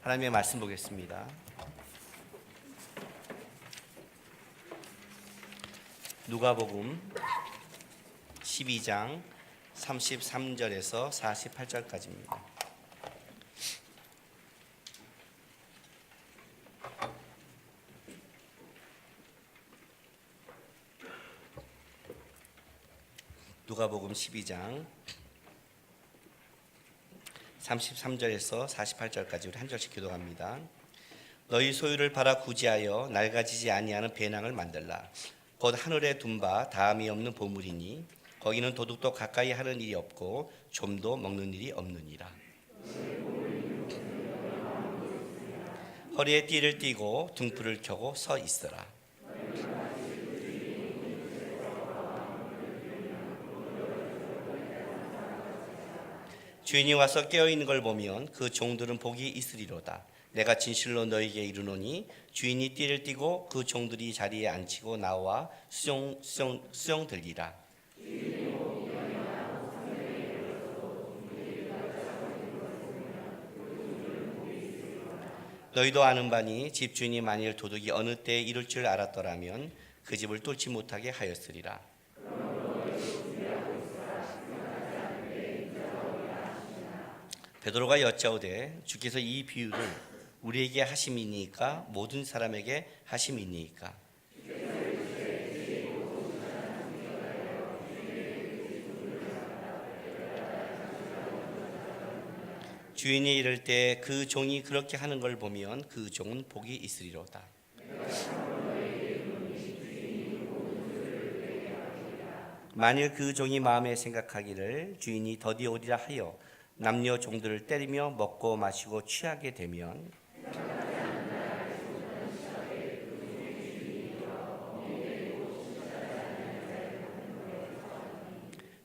하나님의 말씀 보겠습니다. 누가복음 12장 33절에서 48절까지입니다. 누가복음 12장 33절에서 48절까지 우리 한 절씩 기도합니다. 너희 소유를 팔아 구제하여 낡아지지 아니하는 배낭을 만들라. 곧 하늘에 둔 바 다함이 없는 보물이니 거기는 도둑도 가까이 하는 일이 없고 좀도 먹는 일이 없느니라. 허리에 띠를 띠고 등불을 켜고 서 있으라. 주인이 와서 깨어있는 걸 보면 그 종들은 복이 있으리로다. 내가 진실로 너희에게 이르노니 주인이 띠를 띠고 그 종들이 자리에 앉히고 나와 수종 들리라. 너희도 아는 바니 집주인이 만일 도둑이 어느 때에 이룰 줄 알았더라면 그 집을 뚫지 못하게 하였으리라. 베드로가 여짜오되 주께서 이 비유를 우리에게 하심이니까 모든 사람에게 하심이니까. 주인이 이를 때 그 종이 그렇게 하는 걸 보면 그 종은 복이 있으리로다. 만일 그 종이 마음에 생각하기를 주인이 더디 오리라 하여 남녀 종들을 때리며 먹고 마시고 취하게 되면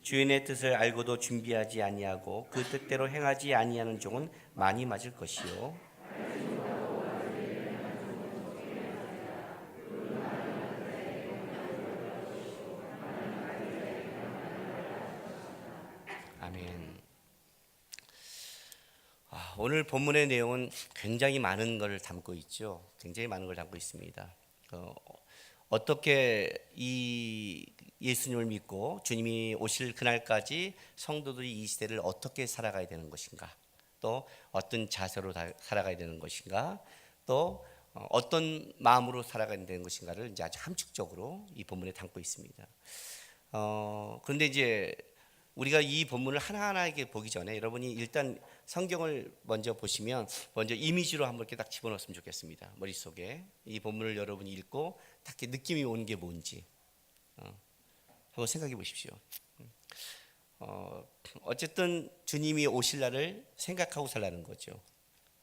주인의 뜻을 알고도 준비하지 아니하고 그 뜻대로 행하지 아니하는 종은 많이 맞을 것이요. 아멘. 오늘 본문의 내용은 굉장히 많은 걸 담고 있죠. 굉장히 많은 걸 담고 있습니다. 어떻게 이 예수님을 믿고 주님이 오실 그날까지 성도들이 이 시대를 어떻게 살아가야 되는 것인가, 또 어떤 자세로 살아가야 되는 것인가, 또 어떤 마음으로 살아가야 되는 것인가를 이제 아주 함축적으로 이 본문에 담고 있습니다. 그런데 이제 우리가 이 본문을 하나하나 이렇게 보기 전에 여러분이 일단 성경을 먼저 보시면 먼저 이미지로 한번 이렇게 딱 집어넣었으면 좋겠습니다. 머릿속에 이 본문을 여러분이 읽고 딱 느낌이 오는 게 뭔지 한번 생각해 보십시오. 어쨌든 주님이 오실 날을 생각하고 살라는 거죠.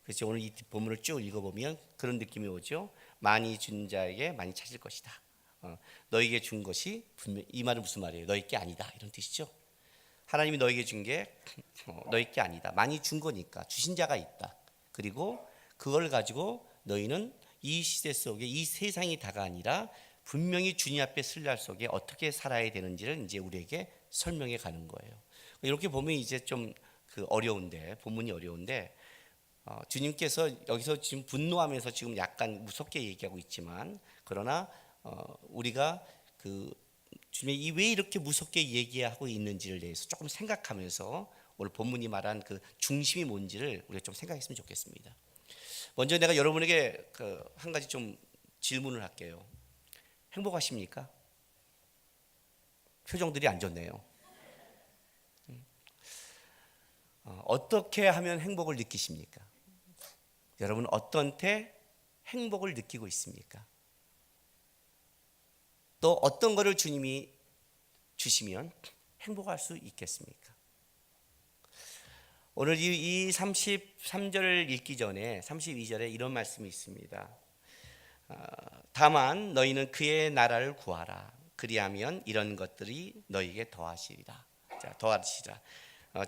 그래서 오늘 이 본문을 쭉 읽어보면 그런 느낌이 오죠. 많이 준 자에게 많이 찾을 것이다. 너에게 준 것이 분명, 이 말은 무슨 말이에요? 너희 게 아니다, 이런 뜻이죠. 하나님이 너에게 준 게 너희 게 아니다. 많이 준 거니까 주신 자가 있다. 그리고 그걸 가지고 너희는 이 시대 속에, 이 세상이 다가 아니라 분명히 주님 앞에 설 날 속에 어떻게 살아야 되는지를 이제 우리에게 설명해 가는 거예요. 이렇게 보면 이제 좀 어려운데, 본문이 어려운데, 주님께서 여기서 지금 분노하면서 지금 약간 무섭게 얘기하고 있지만, 그러나 우리가 주님이 왜 이렇게 무섭게 얘기하고 있는지를 대해서 조금 생각하면서 오늘 본문이 말한 그 중심이 뭔지를 우리가 좀 생각했으면 좋겠습니다. 먼저 내가 여러분에게 한 가지 좀 질문을 할게요. 행복하십니까? 표정들이 안 좋네요. 어떻게 하면 행복을 느끼십니까? 여러분 어떤 때 행복을 느끼고 있습니까? 또 어떤 것을 주님이 주시면 행복할 수 있겠습니까? 오늘 이 33절을 읽기 전에 32절에 이런 말씀이 있습니다. 다만 너희는 그의 나라를 구하라. 그리하면 이런 것들이 너희에게 더하시리라. 자, 더하시리라.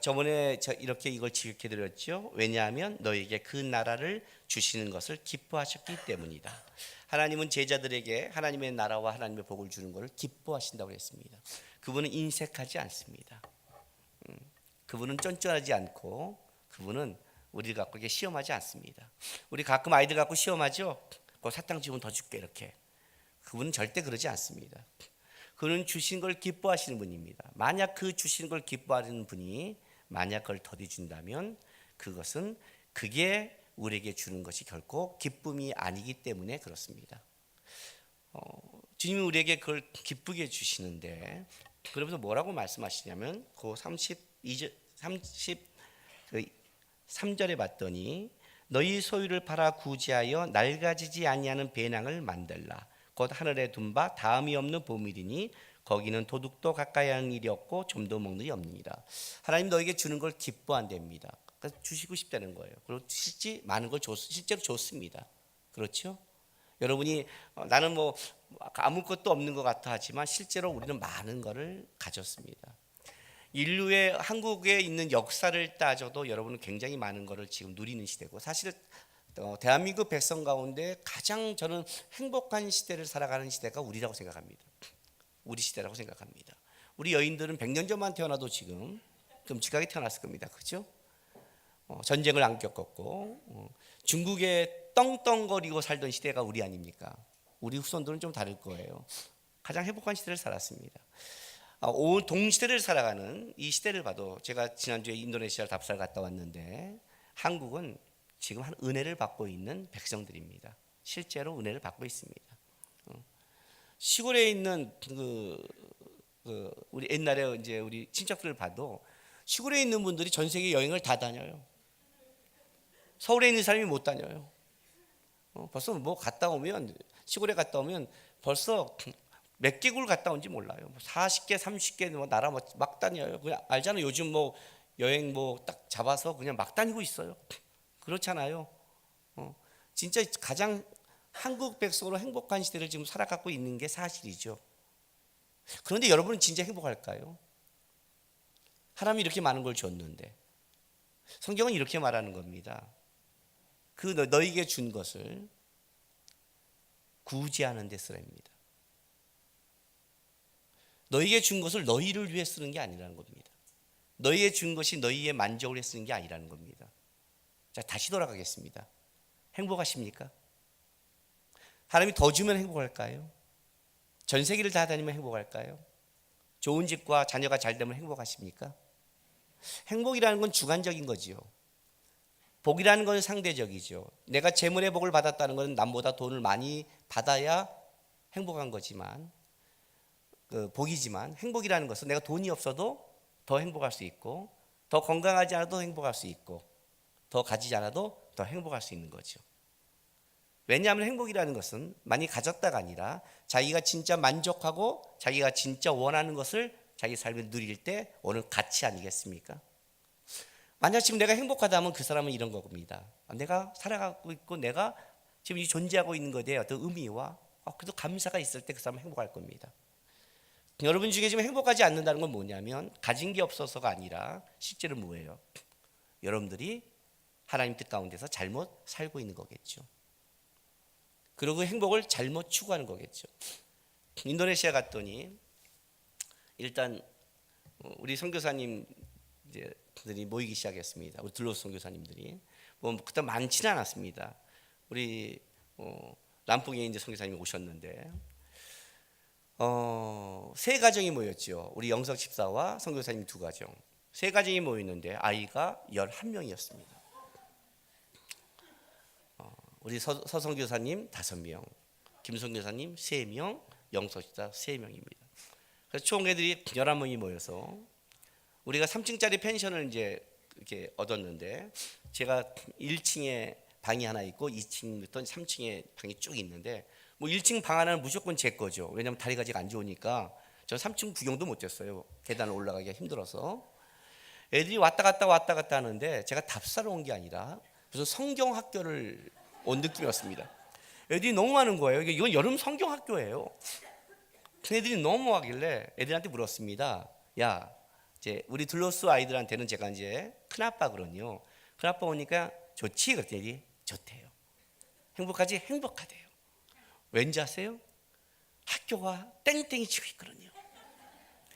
저번에 이렇게 이걸 지극히 드렸죠. 왜냐하면 너희에게 그 나라를 주시는 것을 기뻐하셨기 때문이다. 하나님은 제자들에게 하나님의 나라와 하나님의 복을 주는 것을 기뻐하신다고 했습니다. 그분은 인색하지 않습니다. 그분은 쫀쫀하지 않고 그분은 우리 갖고 이게 시험하지 않습니다. 우리 가끔 아이들 갖고 시험하죠. 그 사탕 주면 더 줄게 이렇게. 그분은 절대 그러지 않습니다. 그는 주신 걸 기뻐하시는 분입니다. 만약 그 주신 걸 기뻐하는 분이 만약 그걸 더디 준다면 그것은 그게 우리에게 주는 것이 결코 기쁨이 아니기 때문에 그렇습니다. 주님이 우리에게 그걸 기쁘게 주시는데 그러면서 뭐라고 말씀하시냐면 그 33절에 봤더니 너희 소유를 팔아 구제하여 낡아지지 아니하는 배낭을 만들라. 곧 하늘에 둔 바 다음이 없는 보물이니 거기는 도둑도 가까이 하는 일이 없고 좀도 먹는 일이 없느니라. 하나님 너에게 주는 걸 기뻐한답니다. 그러니까 주시고 싶다는 거예요. 그리고 실제 많은 걸 실제로 줬습니다. 그렇죠? 여러분이 나는 뭐 아무것도 없는 것 같아 하지만 실제로 우리는 많은 것을 가졌습니다. 인류의 한국에 있는 역사를 따져도 여러분은 굉장히 많은 것을 지금 누리는 시대고 사실 대한민국 백성 가운데 가장 저는 행복한 시대를 살아가는 시대가 우리라고 생각합니다. 우리 시대라고 생각합니다. 우리 여인들은 100년 전만 태어나도 지금 끔찍하게 태어났을 겁니다. 그렇죠? 전쟁을 안 겪었고 중국에 떵떵거리고 살던 시대가 우리 아닙니까? 우리 후손들은 좀 다를 거예요. 가장 행복한 시대를 살았습니다. 온 동시대를 살아가는 이 시대를 봐도 제가 지난주에 인도네시아를 답사를 갔다 왔는데 한국은 지금 한 은혜를 받고 있는 백성들입니다. 실제로 은혜를 받고 있습니다. 시골에 있는 우리 옛날에 이제 우리 친척들을 봐도 시골에 있는 분들이 전 세계 여행을 다 다녀요. 서울에 있는 사람이 못 다녀요. 벌써 뭐 갔다 오면 시골에 갔다 오면 벌써 몇 개국을 갔다 온지 몰라요. 40개, 30개 뭐 나라 막 다녀요. 그냥 알잖아요. 요즘 뭐 여행 뭐 딱 잡아서 그냥 막 다니고 있어요. 그렇잖아요. 진짜 가장 한국 백성으로 행복한 시대를 지금 살아가고 있는 게 사실이죠. 그런데 여러분은 진짜 행복할까요? 하나님이 이렇게 많은 걸 줬는데 성경은 이렇게 말하는 겁니다. 그 너에게 준 것을 구제하는 데 쓰라입니다. 너에게 준 것을 너희를 위해 쓰는 게 아니라는 겁니다. 너희에 준 것이 너희의 만족을 위해 쓰는 게 아니라는 겁니다. 자, 다시 돌아가겠습니다. 행복하십니까? 하나님이 더 주면 행복할까요? 전 세계를 다 다니면 행복할까요? 좋은 집과 자녀가 잘 되면 행복하십니까? 행복이라는 건 주관적인 거지요. 복이라는 건 상대적이죠. 내가 재물의 복을 받았다는 것은 남보다 돈을 많이 받아야 행복한 거지만 복이지만 행복이라는 것은 내가 돈이 없어도 더 행복할 수 있고 더 건강하지 않아도 행복할 수 있고 더 가지지 않아도 더 행복할 수 있는 거죠. 왜냐하면 행복이라는 것은 많이 가졌다가 아니라 자기가 진짜 만족하고 자기가 진짜 원하는 것을 자기 삶에 누릴 때 오는 가치 아니겠습니까? 만약 지금 내가 행복하다면 그 사람은 이런 겁니다. 내가 살아가고 있고 내가 지금 존재하고 있는 것에 어떤 의미와 그래도 감사가 있을 때 그 사람은 행복할 겁니다. 여러분 중에 지금 행복하지 않는다는 건 뭐냐면 가진 게 없어서가 아니라 실제로 뭐예요? 여러분들이 하나님 뜻 가운데서 잘못 살고 있는 거겠죠. 그리고 행복을 잘못 추구하는 거겠죠. 인도네시아 갔더니 일단 우리 선교사님 들이 모이기 시작했습니다. 우리 들로스 선교사님들이 뭐 그때 많지는 않았습니다. 우리 람풍에 이제 선교사님이 오셨는데 세 가정이 모였죠. 우리 영석 집사와 선교사님 두 가정, 세 가정이 모였는데 아이가 11명이었습니다. 우리 서선교사님 5명, 김선교사님 3명, 영석 집사 3명입니다. 그래서 총 애들이 11명이 모여서 우리가 3층짜리 펜션을 이제 이렇게 얻었는데 제가 1층에 방이 하나 있고 2층부터 3층에 방이 쭉 있는데 뭐 1층 방 하나는 무조건 제 거죠. 왜냐하면 다리가 아직 안 좋으니까 저 3층 구경도 못 했어요. 계단을 올라가기가 힘들어서. 애들이 왔다 갔다 하는데 제가 답사로 온 게 아니라 무슨 성경 학교를 온 느낌이었습니다. 애들이 너무 많은 거예요. 이건 여름 성경 학교예요. 애들이 너무 하길래 애들한테 물었습니다. 야, 이제 우리 들로스 아이들한테는 제가 이제 큰아빠거든요. 큰아빠 오니까 좋지? 그랬더니 좋대요. 행복하지? 행복하대요. 왠지 아세요? 학교가 땡땡이 치고 있거든요.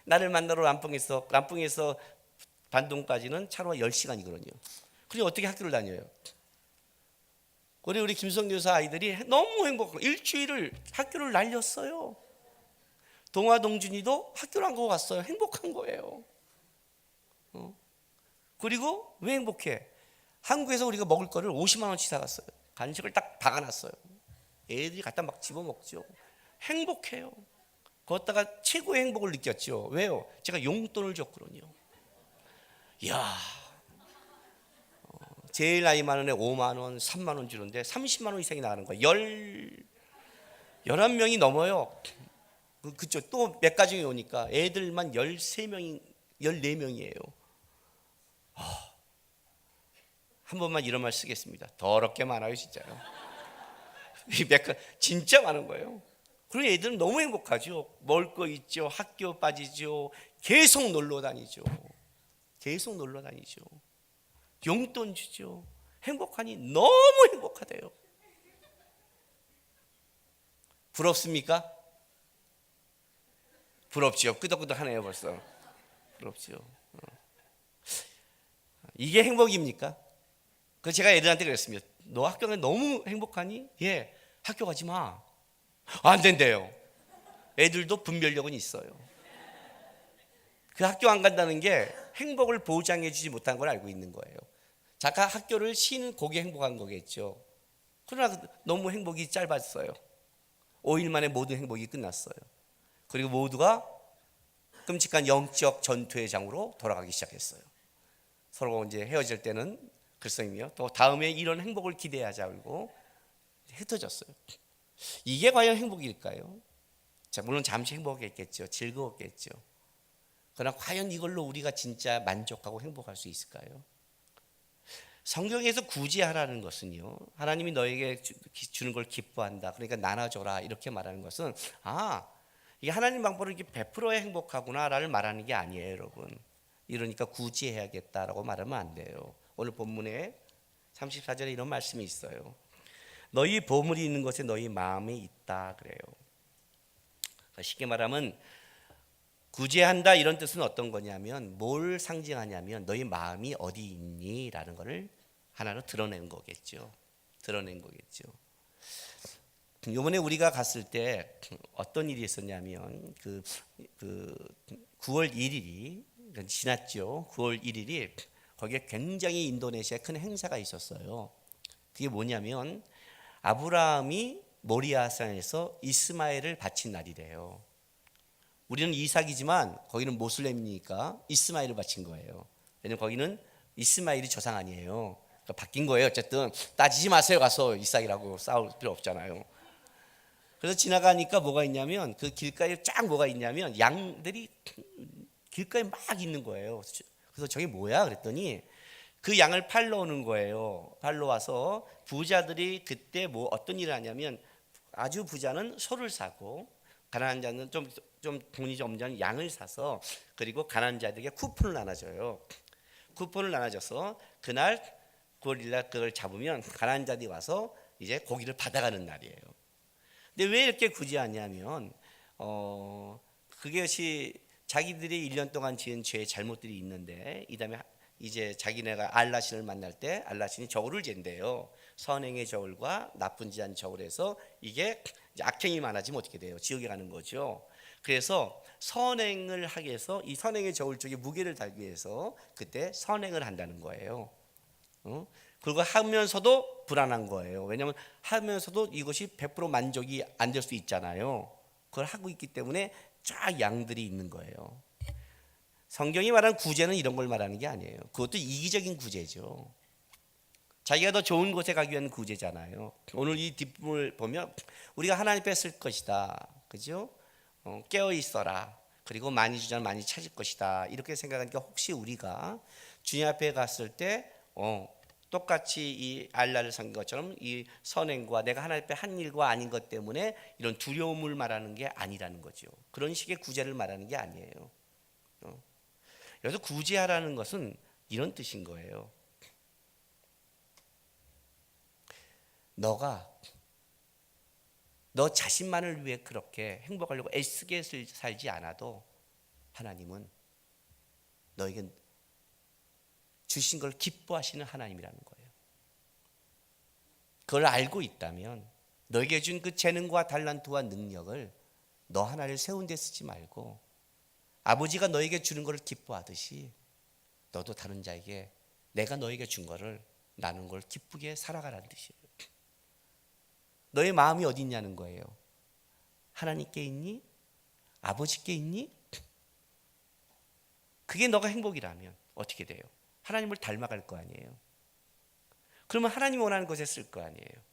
나를 만나러 람풍에서 반동까지는 차로 10시간이거든요. 그리고 어떻게 학교를 다녀요? 우리 김성교 여사 아이들이 너무 행복하고 일주일을 학교를 날렸어요. 동아동준이도 학교를 안 가고 갔어요. 행복한 거예요. 그리고 왜 행복해? 한국에서 우리가 먹을 거를 50만 원치 사갔어요. 간식을 딱 박아놨어요. 애들이 갖다 막 집어먹죠. 행복해요. 거기다가 최고의 행복을 느꼈죠. 왜요? 제가 용돈을 줬거든요. 이야, 제일 나이 많은 애 5만 원, 3만 원 주는데 30만 원 이상이 나가는 거예요. 11명이 넘어요. 그쵸. 또 몇 가정이 오니까 애들만 13명이, 14명이에요. 한 번만 이런 말 쓰겠습니다. 더럽게 많아요, 진짜요. 진짜 많은 거예요. 그리고 애들은 너무 행복하죠. 먹을 거 있죠. 학교 빠지죠. 계속 놀러 다니죠. 계속 놀러 다니죠. 용돈 주죠. 행복하니 너무 행복하대요. 부럽습니까? 부럽지요. 끄덕끄덕하네요 벌써. 부럽지요. 이게 행복입니까? 그 제가 애들한테 그랬습니다. 너 학교 가면 너무 행복하니? 예. 학교 가지 마. 안 된대요. 애들도 분별력은 있어요. 그 학교 안 간다는 게 행복을 보장해 주지 못한 걸 알고 있는 거예요. 자가 학교를 쉬는 그게 행복한 거겠죠. 그러나 너무 행복이 짧았어요. 5일 만에 모든 행복이 끝났어요. 그리고 모두가 끔찍한 영적 전투의 장으로 돌아가기 시작했어요. 서로 이제 헤어질 때는 글썽이며 또 다음에 이런 행복을 기대하자고 흩어졌어요. 이게 과연 행복일까요? 자, 물론 잠시 행복했겠죠. 즐거웠겠죠. 그러나 과연 이걸로 우리가 진짜 만족하고 행복할 수 있을까요? 성경에서 구제하라는 것은요, 하나님이 너에게 주는 걸 기뻐한다, 그러니까 나눠줘라 이렇게 말하는 것은 이게 하나님 방법으로 이렇게 베풀어야 행복하구나라를 말하는 게 아니에요, 여러분. 이러니까 구제해야겠다라고 말하면 안 돼요. 오늘 본문에 34절에 이런 말씀이 있어요. 너희 보물이 있는 곳에 너희 마음이 있다 그래요. 쉽게 말하면 구제한다 이런 뜻은 어떤 거냐면 뭘 상징하냐면 너희 마음이 어디 있니? 라는 것을 하나로 드러낸 거겠죠. 드러낸 거겠죠. 이번에 우리가 갔을 때 어떤 일이 있었냐면 그 9월 1일이 지났죠. 9월 1일이 거기에 굉장히 인도네시아에 큰 행사가 있었어요. 그게 뭐냐면 아브라함이 모리아산에서 이스마엘을 바친 날이래요. 우리는 이삭이지만 거기는 모슬렘이니까 이스마엘을 바친 거예요. 왜냐면 거기는 이스마엘이 조상 아니에요. 그러니까 바뀐 거예요. 어쨌든 따지지 마세요. 가서 이삭이라고 싸울 필요 없잖아요. 그래서 지나가니까 뭐가 있냐면 그 길가에 쫙 뭐가 있냐면 양들이 길가에 막 있는 거예요. 그래서 저게 뭐야? 그랬더니 그 양을 팔러 오는 거예요. 팔러 와서 부자들이 그때 뭐 어떤 일을 하냐면 아주 부자는 소를 사고 가난한 자는 좀 돈이 좀 없는 양을 사서 그리고 가난한 자들에게 쿠폰을 나눠줘요. 쿠폰을 나눠줘서 그날 9월일날 그걸 잡으면 가난한 자들이 와서 이제 고기를 받아가는 날이에요. 근데 왜 이렇게 굳이 하냐면 그것이 자기들이 1년 동안 지은 죄의 잘못들이 있는데 이 다음에 이제 자기네가 알라신을 만날 때 알라신이 저울을 잰대요. 선행의 저울과 나쁜 짓한 저울에서 이게 이제 악행이 많아지면 어떻게 돼요? 지옥에 가는 거죠. 그래서 선행을 하기 위해서 이 선행의 저울 쪽에 무게를 달기 위해서 그때 선행을 한다는 거예요. 그리고 하면서도 불안한 거예요. 왜냐하면 하면서도 이것이 100% 만족이 안 될 수 있잖아요. 그걸 하고 있기 때문에 쫙 양들이 있는 거예요. 성경이 말하는 구제는 이런 걸 말하는 게 아니에요. 그것도 이기적인 구제죠. 자기가 더 좋은 곳에 가기 위한 구제잖아요. 오늘 이 뒷부분을 보면 우리가 하나님 뺐을 것이다. 그죠? 깨어 있어라. 그리고 많이 주자는 많이 찾을 것이다. 이렇게 생각하니까 혹시 우리가 주님 앞에 갔을 때 똑같이 이 알라를 섬긴 것처럼 이 선행과 내가 하나님 앞에 한 일과 아닌 것 때문에 이런 두려움을 말하는 게 아니라는 거죠. 그런 식의 구제를 말하는 게 아니에요. 여기서 구제하라는 것은 이런 뜻인 거예요. 너 자신만을 위해 그렇게 행복하려고 애쓰게 살지 않아도 하나님은 너에게 주신 걸 기뻐하시는 하나님이라는 거예요. 그걸 알고 있다면 너에게 준 그 재능과 달란트와 능력을 너 하나를 세운 데 쓰지 말고 아버지가 너에게 주는 것을 기뻐하듯이 너도 다른 자에게 내가 너에게 준 것을 나눈 걸 기쁘게 살아가라는 뜻이에요. 너의 마음이 어디 있냐는 거예요. 하나님께 있니? 아버지께 있니? 그게 너가 행복이라면 어떻게 돼요? 하나님을 닮아갈 거 아니에요. 그러면 하나님이 원하는 것에 쓸 거 아니에요.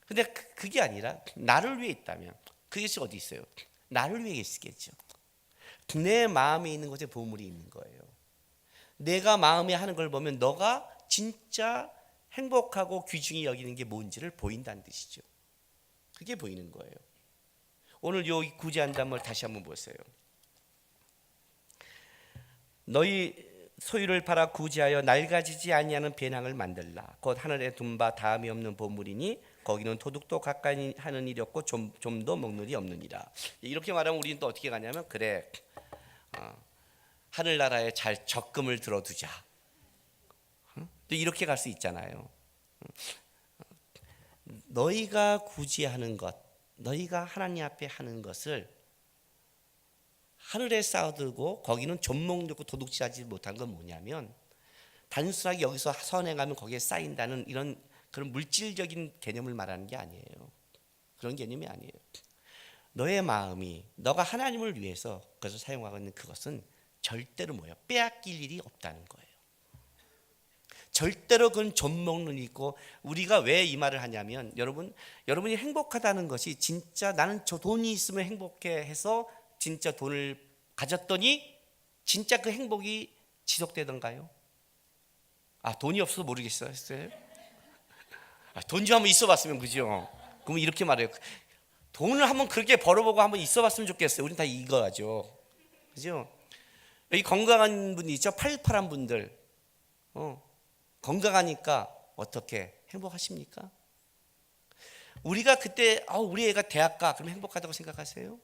근데 그게 아니라 나를 위해 있다면 그것이 어디 있어요? 나를 위해 있겠죠. 내 마음에 있는 것에 보물이 있는 거예요. 내가 마음에 하는 걸 보면 너가 진짜 행복하고 귀중히 여기는 게 뭔지를 보인다는 뜻이죠. 그게 보이는 거예요. 오늘 요 구제한 단말 다시 한번 보세요. 너희 소유를 팔아 구제하여 낡아지지 아니하는 배낭을 만들라. 곧 하늘에 둔 바 다음이 없는 보물이니 거기는 도둑도 가까이 하는 일이 없고 좀도 먹는 일이 없느니라. 이렇게 말하면 우리는 또 어떻게 가냐면 그래 하늘나라에 잘 적금을 들어두자. 또 이렇게 갈 수 있잖아요. 너희가 구제하는 것, 너희가 하나님 앞에 하는 것을 하늘에 쌓아두고 거기는 존목도 없고 도둑질하지 못한 건 뭐냐면 단순하게 여기서 선행하면 거기에 쌓인다는 이런 그런 물질적인 개념을 말하는 게 아니에요. 그런 개념이 아니에요. 너의 마음이 너가 하나님을 위해서 그것을 사용하고 있는 그것은 절대로 뭐예요? 빼앗길 일이 없다는 거예요. 절대로 그건 존먹는 일이 있고 우리가 왜 이 말을 하냐면 여러분이 행복하다는 것이 진짜 나는 저 돈이 있으면 행복해 해서 진짜 돈을 가졌더니 진짜 그 행복이 지속되던가요? 돈이 없어서 모르겠어요. 돈 좀 한번 있어봤으면 그죠? 그러면 이렇게 말해요. 돈을 한번 그렇게 벌어보고 한번 있어봤으면 좋겠어요. 우린 다 이거 하죠. 그죠? 여기 건강한 분이 있죠. 팔팔한 분들. 건강하니까 어떻게 행복하십니까? 우리가 그때 우리 애가 대학 가 그럼 행복하다고 생각하세요?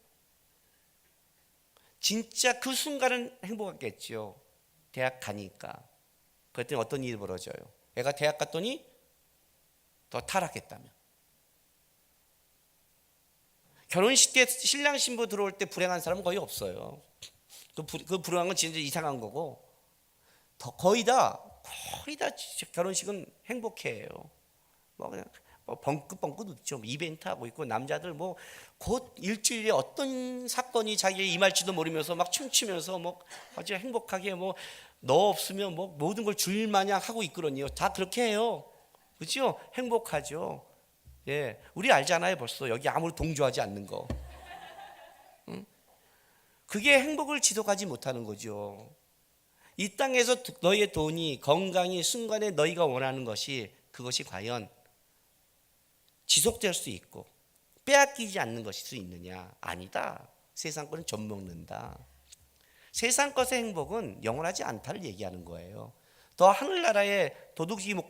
진짜 그 순간은 행복했겠죠. 대학 가니까. 그랬더니 어떤 일이 벌어져요? 애가 대학 갔더니 더 타락했다면. 결혼식 때 신랑 신부 들어올 때 불행한 사람은 거의 없어요. 그 불행한 건 진짜 이상한 거고 거의 다 결혼식은 행복해요. 뭐 그냥 벙긋벙긋 웃죠. 이벤트 하고 있고 남자들 뭐 곧 일주일에 어떤 사건이 자기의 임할지도 모르면서 막 춤추면서 뭐 아주 행복하게 뭐 너 없으면 뭐 모든 걸 줄 마냥 하고 있거든요. 다 그렇게 해요. 그렇죠? 행복하죠. 예, 우리 알잖아요. 벌써 여기 아무리 동조하지 않는 거. 응? 그게 행복을 지속하지 못하는 거죠. 이 땅에서 너희의 돈이 건강이 순간에 너희가 원하는 것이 그것이 과연 지속될 수 있고 빼앗기지 않는 것일 수 있느냐? 아니다. 세상 거는 젖먹는다. 세상 것의 행복은 영원하지 않다를 얘기하는 거예요. 더 하늘나라에 도둑이 못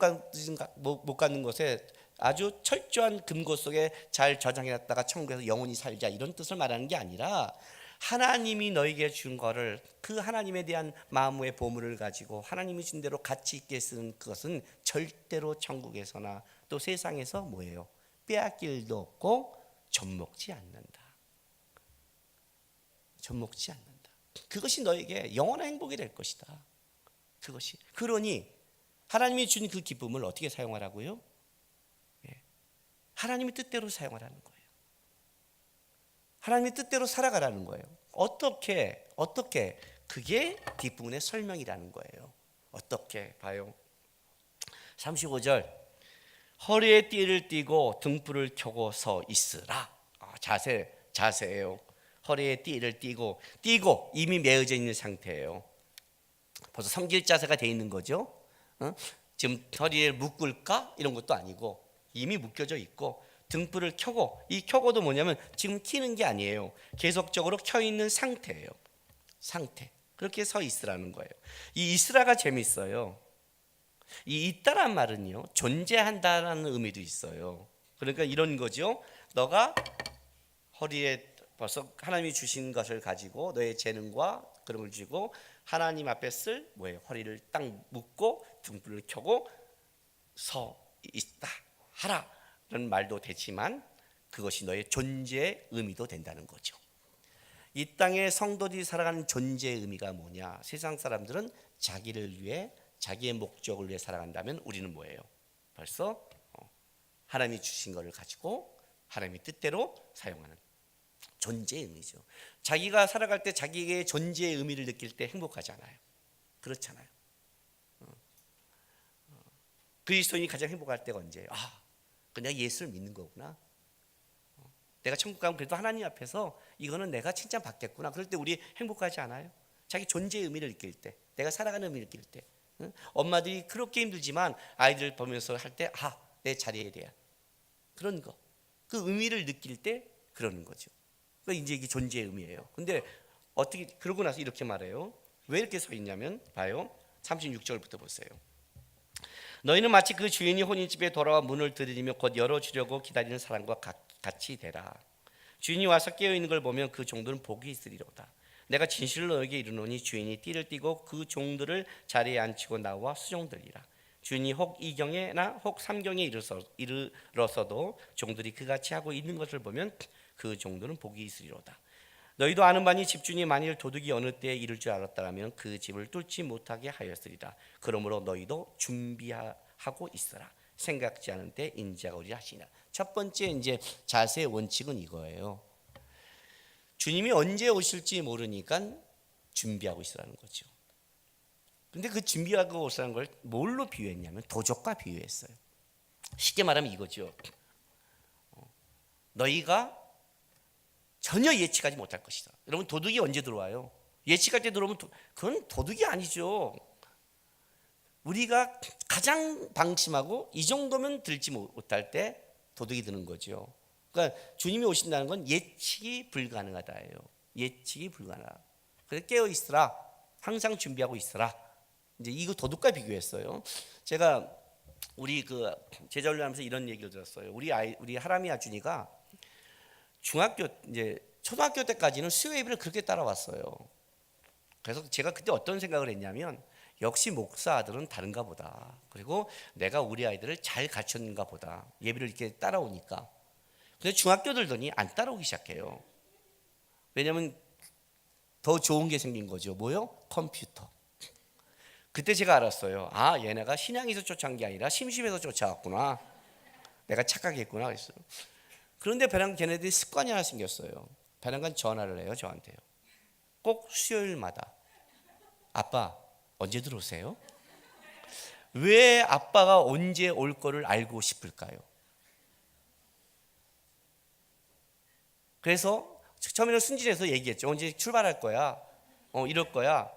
갖는 것에 아주 철저한 금고 속에 잘 저장해놨다가 천국에서 영원히 살자 이런 뜻을 말하는 게 아니라 하나님이 너에게 준 거를 그 하나님에 대한 마음의 보물을 가지고 하나님이 준 대로 가치 있게 쓰는 그것은 절대로 천국에서나 또 세상에서 뭐예요? 빼앗길 일도 없고 젖먹지 않는다. 젖먹지 않는다. 그것이 너에게 영원한 행복이 될 것이다. 그것이. 그러니 하나님이 준 그 기쁨을 어떻게 사용하라고요? 하나님의 뜻대로 사용하라는 거예요. 하나님의 뜻대로 살아가라는 거예요. 어떻게 그게 뒷부분의 설명이라는 거예요. 어떻게 봐요? 35절 허리에 띠를 띠고 등불을 켜고 서 있으라. 자세예요. 허리에 띠를 띠고 이미 메어져 있는 상태예요. 벌써 섬길 자세가 돼 있는 거죠. 지금 허리에 묶을까? 이런 것도 아니고 이미 묶여져 있고 등불을 켜고 이 켜고도 뭐냐면 지금 켜는 게 아니에요. 계속적으로 켜 있는 상태예요. 상태. 그렇게 서 있으라는 거예요. 이 있으라가 재밌어요. 이 있다란 말은요 존재한다라는 의미도 있어요. 그러니까 이런 거죠. 너가 허리에 벌써 하나님이 주신 것을 가지고 너의 재능과 그런 걸 주고 하나님 앞에 쓸 뭐예요? 허리를 딱 묶고 등불을 켜고 서 있다 하라는 말도 되지만 그것이 너의 존재의 의미도 된다는 거죠. 이 땅에 성도들이 살아가는 존재의 의미가 뭐냐? 세상 사람들은 자기를 위해 자기의 목적을 위해 살아간다면 우리는 뭐예요? 벌써 하나님이 주신 것을 가지고 하나님의 뜻대로 사용하는 존재의 의미죠. 자기가 살아갈 때 자기의 존재의 의미를 느낄 때 행복하지 않아요? 그렇잖아요. 그리스도인이 가장 행복할 때가 언제예요? 내가 예수를 믿는 거구나. 내가 천국 가면 그래도 하나님 앞에서 이거는 내가 칭찬받겠구나. 그럴 때 우리 행복하지 않아요? 자기 존재의 의미를 느낄 때, 내가 살아가는 의미를 느낄 때. 엄마들이 그렇게 힘들지만 아이들 보면서 할 때 내 자리에 대한 그런 거, 그 의미를 느낄 때 그러는 거죠. 그러니까 이제 이게 존재의 의미예요. 근데 어떻게 그러고 나서 이렇게 말해요. 왜 이렇게 서 있냐면 봐요. 36절부터 보세요. 너희는 마치 그 주인이 혼인집에 돌아와 문을 두드리며 곧 열어주려고 기다리는 사람과 같이 되라. 주인이 와서 깨어있는 걸 보면 그 종들은 복이 있으리로다. 내가 진실로 너에게 이르노니 주인이 띠를 띠고 그 종들을 자리에 앉히고 나와 수종들이라. 주인이 혹 2경에나 혹 3경에 이르러서도 종들이 그같이 하고 있는 것을 보면 그 종들은 복이 있으리로다. 너희도 아는 바니 집주인이 만일 도둑이 어느 때에 이를 줄 알았다면 그 집을 뚫지 못하게 하였으리라. 그러므로 너희도 준비하고 있어라. 생각지 않은 때 인자가 오리라 하시니라. 첫 번째 이제 자세의 원칙은 이거예요. 주님이 언제 오실지 모르니까 준비하고 있으라는 거죠. 근데 그 준비하고 오시라는 걸 뭘로 비유했냐면 도적과 비유했어요. 쉽게 말하면 이거죠. 너희가 전혀 예측하지 못할 것이다. 여러분 도둑이 언제 들어와요? 예측할 때 들어오면 그건 도둑이 아니죠. 우리가 가장 방심하고 이 정도면 들지 못할 때 도둑이 드는 거죠. 그러니까 주님이 오신다는 건 예측이 불가능하다예요. 예측이 불가능하다. 그래서 깨어 있으라. 항상 준비하고 있으라. 이제 이거 도둑과 비교했어요. 제가 우리 그 제자훈련하면서 이런 얘기를 들었어요. 우리 하람이 아준이가 중학교 이제 초등학교 때까지는 수요 예배를 그렇게 따라왔어요. 그래서 제가 그때 어떤 생각을 했냐면 역시 목사 아들은 다른가 보다. 그리고 내가 우리 아이들을 잘 가르쳤는가 보다. 예배를 이렇게 따라오니까. 근데 중학교 들더니 안 따라오기 시작해요. 왜냐하면 더 좋은 게 생긴 거죠. 뭐요? 컴퓨터. 그때 제가 알았어요. 얘네가 신앙에서 쫓아온 게 아니라 심심해서 쫓아왔구나. 내가 착각했구나 그랬어요. 그런데 배낭 걔네들이 습관이 하나 생겼어요. 배낭간 전화를 해요 저한테요. 꼭 수요일마다. 아빠 언제 들어오세요? 왜 아빠가 언제 올 거를 알고 싶을까요? 그래서 처음에는 순진해서 얘기했죠. 언제 출발할 거야? 이럴 거야.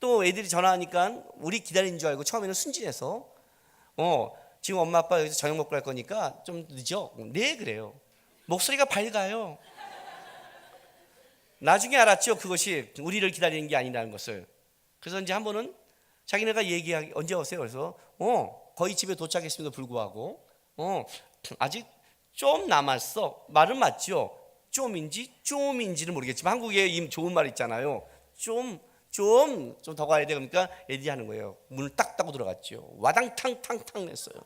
또 애들이 전화하니까 우리 기다리는 줄 알고 처음에는 순진해서 지금 엄마 아빠 여기서 저녁 먹고 갈 거니까 좀 늦어. 네 그래요. 목소리가 밝아요. 나중에 알았죠. 그것이 우리를 기다리는 게 아니라는 것을. 그래서 이제 한 번은 자기네가 얘기하기 언제 오세요? 그래서 거의 집에 도착했음에도 불구하고 아직 좀 남았어. 말은 맞죠. 좀인지는 모르겠지만 한국에 이 좋은 말 있잖아요. 좀 더 가야 돼. 그러니까 애들이 하는 거예요. 문을 딱 닫고 들어갔죠. 와당탕탕탕 냈어요.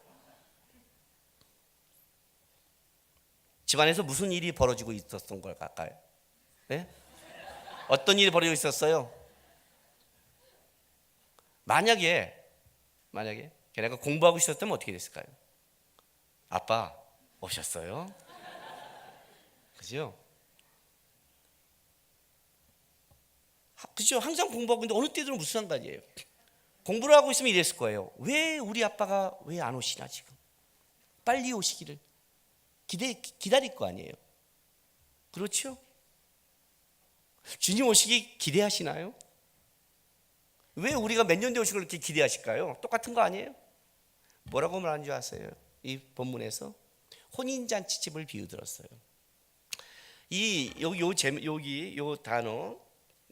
집안에서 무슨 일이 벌어지고 있었던 걸까요? 네? 어떤 일이 벌어지고 있었어요? 만약에 걔네가 공부하고 있었다면 어떻게 됐을까요? 아빠 오셨어요? 그죠? 그죠? 항상 공부하고 있는데 어느 때들은 무슨 상관이에요? 공부를 하고 있으면 이랬을 거예요. 왜 우리 아빠가 왜 안 오시나 지금? 빨리 오시기를 기다릴 거 아니에요. 그렇죠? 주님 오시기 기대하시나요? 왜 우리가 몇 년 뒤에 오시길 그렇게 기대하실까요? 똑같은 거 아니에요? 뭐라고 말하는 줄 아세요? 이 본문에서 혼인잔치집을 비유 들었어요. 여기 요 단어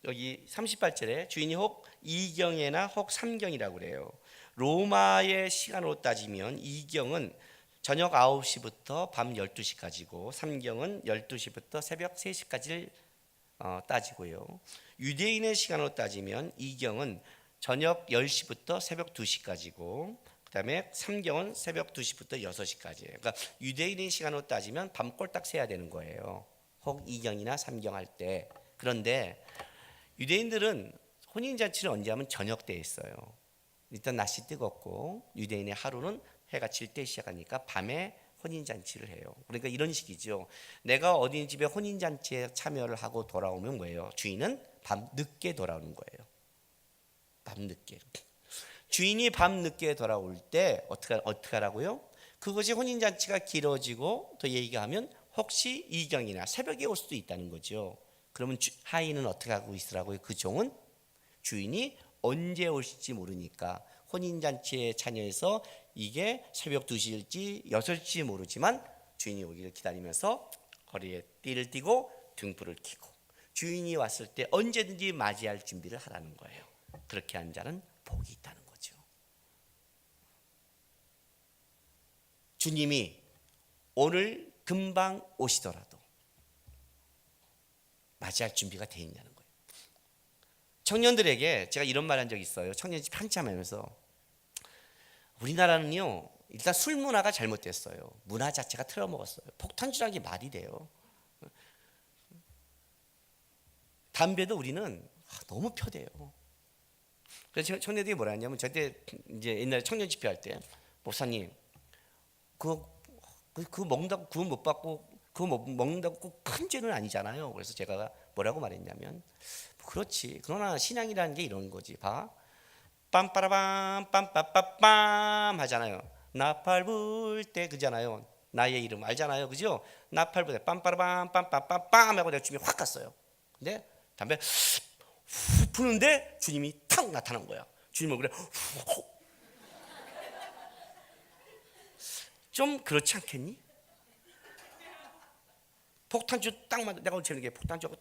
여기 38절에 주인이 혹 2경에나 혹 3경이라고 그래요. 로마의 시간으로 따지면 2경은 저녁 9시부터 밤 12시까지고 3경은 12시부터 새벽 3시까지를 따지고요. 유대인의 시간으로 따지면 이경은 저녁 10시부터 새벽 2시까지고 그다음에 삼경은 새벽 2시부터 6시까지예요. 그러니까 유대인의 시간으로 따지면 밤 꼴딱 새야 되는 거예요. 혹 이경이나 삼경 할 때. 그런데 유대인들은 혼인잔치를 언제 하면 저녁 때 했어요. 일단 날씨 뜨겁고 유대인의 하루는 해가 질 때 시작하니까 밤에 혼인잔치를 해요. 그러니까 이런 식이죠. 내가 어린이집에 혼인잔치에 참여를 하고 돌아오면 뭐예요? 주인은 밤 늦게 돌아오는 거예요. 밤 늦게. 주인이 밤 늦게 돌아올 때 어떻게 하라고요? 그것이 혼인잔치가 길어지고 더 얘기하면 혹시 이경이나 새벽에 올 수도 있다는 거죠. 그러면 하인은 어떻게 하고 있으라고요? 그 종은 주인이 언제 오실지 모르니까 혼인잔치에 참여해서 이게 새벽 2시일지 6시일지 모르지만 주인이 오기를 기다리면서 거리에 띠를 띠고 등불을 켜고 주인이 왔을 때 언제든지 맞이할 준비를 하라는 거예요. 그렇게 한 자는 복이 있다는 거죠. 주님이 오늘 금방 오시더라도 맞이할 준비가 돼 있냐는 거예요. 청년들에게 제가 이런 말 한 적이 있어요. 청년집 한참 하면서 우리나라는요 일단 술 문화가 잘못됐어요. 문화 자체가 틀어먹었어요. 폭탄주라는 게 말이 돼요. 담배도 우리는 너무 펴대요. 그래서 청년들이 뭐라 했냐면 저때 이제 옛날에 청년 집회 할 때 목사님 그거 먹는다고 구원 못 받고 그거 먹는다고 꼭 큰 죄는 아니잖아요. 그래서 제가 뭐라고 말했냐면 그렇지. 그러나 신앙이라는 게 이런 거지. 봐. 빰빠라밤 빰빠빠빰 하잖아요. 나팔 불 때 그잖아요. 나의 이름 알잖아요. 그죠? 나팔 불 때 빰빠라밤 빰빠빠빰 하고 내가 주님이 확 갔어요. 근데 담배 후 푸는데 주님이 탁 나타난 거야. 주님 얼굴에 좀 그렇지 않겠니? 폭탄주 딱 만든 내가 오늘 게 폭탄주하고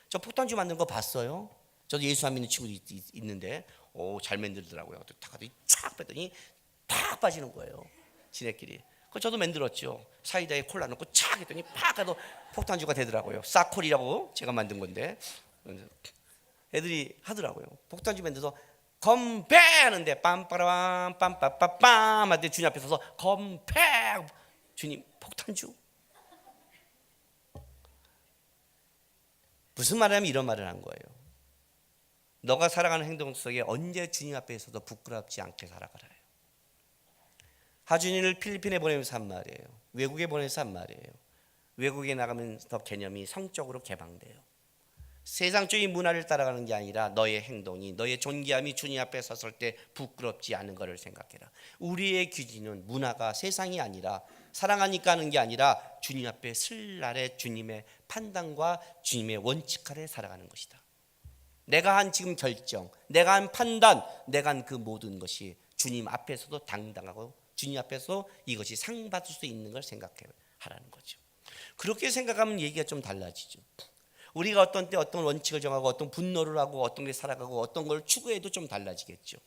저 폭탄주 만든 거 봤어요. 저도 예수 안 믿는 친구도 있는데 잘 만들더라고요. 탁 뺐더니 탁 빠지는 거예요. 지네끼리. 그 저도 만들었죠. 사이다에 콜라 넣고 착 했더니 팍 가도 폭탄주가 되더라고요. 사콜이라고 제가 만든 건데 애들이 하더라고요. 폭탄주 만들어서 건배 하는데 빰빠라밤 빰빠빠빰 하는데 주님 앞에 서서 건배 주님 폭탄주 무슨 말을 하면 이런 말을 한 거예요. 너가 살아가는 행동 속에 언제 주님 앞에서도 부끄럽지 않게 살아가라. 하준이를 필리핀에 보내면서 한 말이에요. 외국에 보내서 한 말이에요. 외국에 나가면 더 개념이 성적으로 개방돼요. 세상적인 문화를 따라가는 게 아니라 너의 행동이 너의 존귀함이 주님 앞에 섰을 때 부끄럽지 않은 것을 생각해라. 우리의 기준은 문화가 세상이 아니라 사랑하니까 하는 게 아니라 주님 앞에 설 날에 주님의 판단과 주님의 원칙 아래 살아가는 것이다. 내가 한 지금 결정, 내가 한 판단, 내가 한 그 모든 것이 주님 앞에서도 당당하고 주님 앞에서 이것이 상 받을 수 있는 걸 생각하라는 거죠. 그렇게 생각하면 얘기가 좀 달라지죠. 우리가 어떤 때 어떤 원칙을 정하고 어떤 분노를 하고 어떤 게 살아가고 어떤 걸 추구해도 좀 달라지겠죠.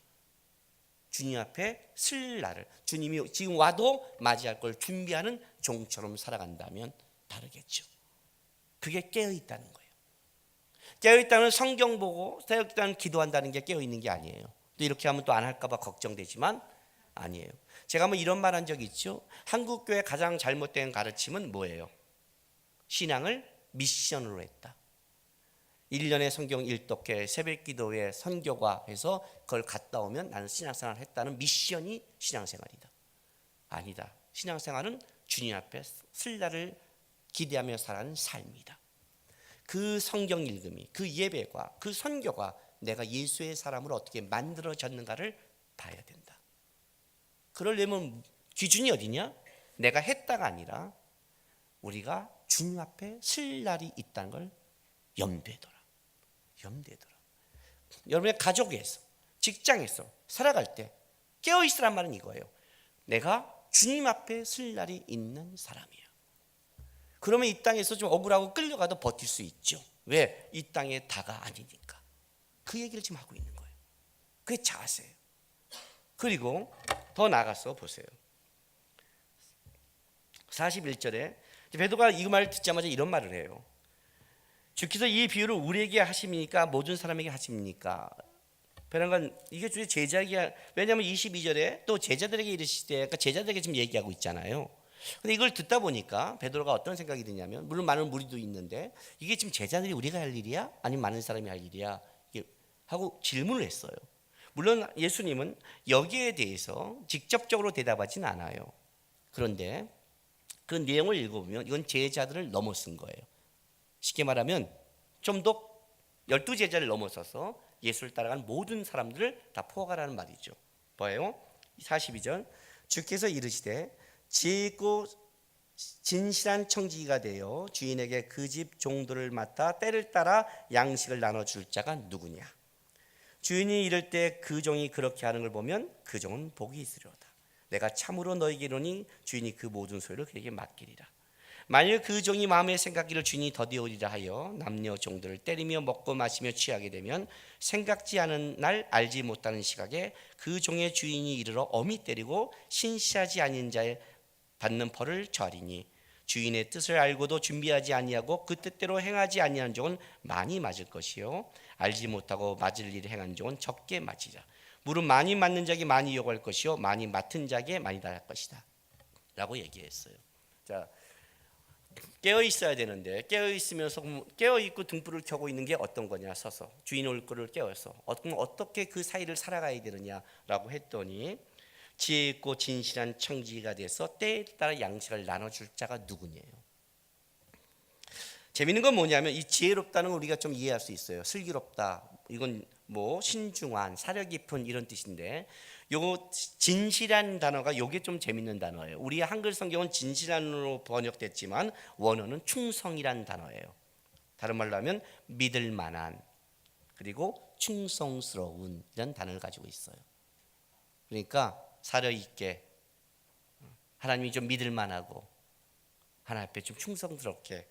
주님 앞에 설 날을 주님이 지금 와도 맞이할 걸 준비하는 종처럼 살아간다면 다르겠죠. 그게 깨어있다는 거예요. 깨어있다는 성경 보고 깨어있다는 기도한다는 게 깨어있는 게 아니에요. 또 이렇게 하면 또 안 할까 봐 걱정되지만 아니에요. 제가 한번 이런 말 한 적이 있죠. 한국교회 가장 잘못된 가르침은 뭐예요? 신앙을 미션으로 했다. 1년에 성경 일독회 새벽기도회 선교가 해서 그걸 갔다 오면 나는 신앙생활을 했다는 미션이 신앙생활이다. 아니다. 신앙생활은 주님 앞에 설 날을 기대하며 살아가는 삶이다. 그 성경 읽음이 그 예배가 그 선교가 내가 예수의 사람으로 어떻게 만들어졌는가를 봐야 된다. 그러려면 기준이 어디냐? 내가 했다가 아니라 우리가 주님 앞에 설 날이 있다는 걸 염두에둬라. 여러분의 가족에서 직장에서 살아갈 때 깨어있으란 말은 이거예요. 내가 주님 앞에 설 날이 있는 사람이야. 그러면 이 땅에서 좀 억울하고 끌려가도 버틸 수 있죠. 왜? 이 땅의 다가 아니니까. 그 얘기를 지금 하고 있는 거예요. 그게 자세예요. 그리고 더 나가서 보세요. 41절에 베드로가 이 말을 듣자마자 이런 말을 해요. 주께서 이 비유를 우리에게 하십니까? 모든 사람에게 하십니까? 베란간 이게 주의 제자에게, 왜냐하면 22절에 또 제자들에게 이르시되, 그러니까 제자들에게 지금 얘기하고 있잖아요. 근데 이걸 듣다 보니까 베드로가 어떤 생각이 드냐면, 물론 많은 무리도 있는데 이게 지금 제자들이 우리가 할 일이야? 아니면 많은 사람이 할 일이야? 이게 하고 질문을 했어요. 물론 예수님은 여기에 대해서 직접적으로 대답하진 않아요. 그런데 그 내용을 읽어보면 이건 제자들을 넘어선 거예요. 쉽게 말하면 좀 더 12제자를 넘어서서 예수를 따라간 모든 사람들을 다 포괄하는 말이죠. 뭐예요? 42절, 주께서 이르시되 지혜 있고 진실한 청지기가 되어 주인에게 그 집 종들을 맡아 때를 따라 양식을 나눠줄 자가 누구냐? 주인이 이를 때 그 종이 그렇게 하는 걸 보면 그 종은 복이 있으리로다. 내가 참으로 너희에게 이르노니 주인이 그 모든 소유를 그에게 맡기리라. 만일 그 종이 마음에 생각기를 주인이 더디오리라 하여 남녀 종들을 때리며 먹고 마시며 취하게 되면 생각지 않은 날 알지 못하는 시각에 그 종의 주인이 이르러 엄히 때리고 신시하지 아닌 자의 받는 벌을 저하리니 주인의 뜻을 알고도 준비하지 아니하고 그 뜻대로 행하지 아니한 종은 많이 맞을 것이요 알지 못하고 맞을 일을 행한 종은 적게 맞으리라. 물은 많이 맞는 자에게 많이 요구할 것이요 많이 맡은 자에게 많이 달할 것이다 라고 얘기했어요. 자, 깨어 있어야 되는데 깨어 있으면서 깨어 있고 등불을 켜고 있는 게 어떤 거냐, 서서 주인 올 거를 깨워서 어떻게 그 사이를 살아가야 되느냐라고 했더니 지혜 있고 진실한 청지기가 돼서 때에 따라 양식을 나눠줄 자가 누구냐요. 재밌는 건 뭐냐면 이 지혜롭다는 걸 우리가 좀 이해할 수 있어요. 슬기롭다, 이건 뭐 신중한, 사려 깊은 이런 뜻인데, 요거 진실한 단어가 요게 좀 재밌는 단어예요. 우리 한글 성경은 진실한으로 번역됐지만 원어는 충성이란 단어예요. 다른 말로 하면 믿을 만한, 그리고 충성스러운 이런 단어를 가지고 있어요. 그러니까 사려 있게, 하나님이 좀 믿을 만하고 하나님 앞에 좀 충성스럽게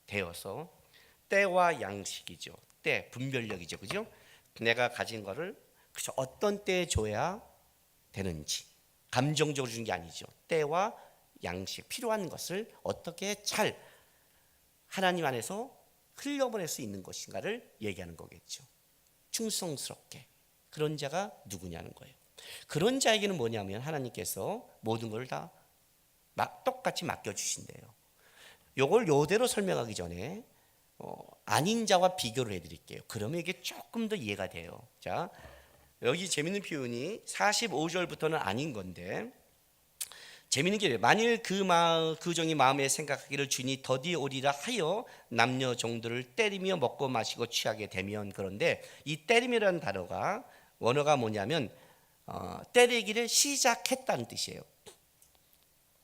되어서 때와 양식이죠. 때, 분별력이죠. 그죠? 내가 가진 거를 그저 어떤 때에 줘야 되는지, 감정적으로 주는 게 아니죠. 때와 양식, 필요한 것을 어떻게 잘 하나님 안에서 흘려보낼 수 있는 것인가를 얘기하는 거겠죠. 충성스럽게. 그런 자가 누구냐는 거예요. 그런 자에게는 뭐냐면 하나님께서 모든 걸 다 똑같이 맡겨주신대요. 요걸 요대로 설명하기 전에 아닌 자와 비교를 해드릴게요. 그러면 이게 조금 더 이해가 돼요. 자, 여기 재밌는 표현이 45절부터는 아닌 건데, 재밌는 게 만일 그 종이 마음에 생각하기를 주인이 더디오리라 하여 남녀 종들을 때리며 먹고 마시고 취하게 되면, 그런데 이 때림이라는 단어가 원어가 뭐냐면 때리기를 시작했다는 뜻이에요.